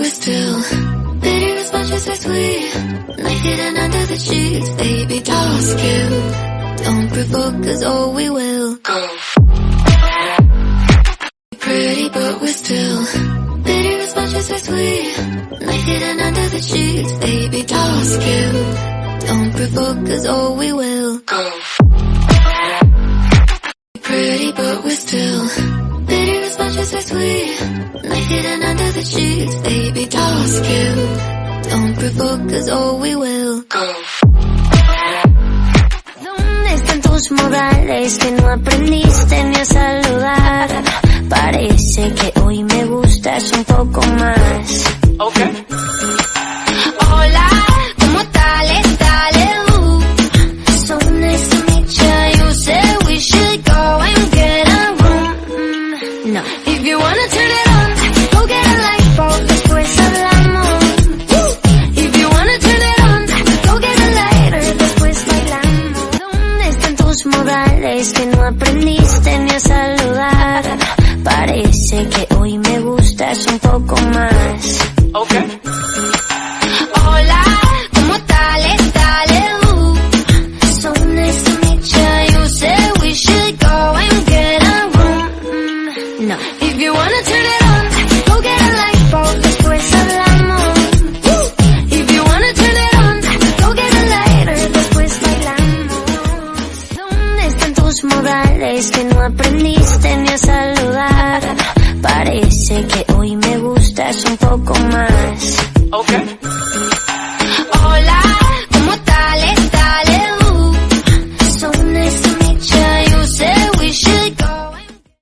we're still bitter as much as we're sweet. Like hidden under the sheets, baby, toss you. Don't provoke us or we will go. Pretty but we're still bitter as much as we're sweet. Like hidden under the sheets, baby, toss you. Don't provoke us or we will go. Pretty but we're still bitter as much as we're sweet. Like hidden under the sheets, baby, toss you. Don't provoke us or we will go. ¿Dónde están tus modales que no aprendiste ni a saludar? Parece que hoy me gustas un poco más. Okay. Hola, ¿cómo tal? So nice to meet ya. You said we should go and get a room. No. If you wanna turn it on, go get a light bulb, después hablamos. If you wanna turn it on, go get a lighter, después bailamos. ¿Dónde están tus modales que no aprendiste ni a saludar? Parece que hoy me gustas un poco más. Okay. Hola, ¿cómo tal? So nice to meet ya. You said we should go and get a room. No. If you wanna turn it on, go get a light bulb, después hablamos. If you wanna turn it on, go get a lighter, después bailamos. ¿Dónde están tus modales que no aprendiste ni a saludar?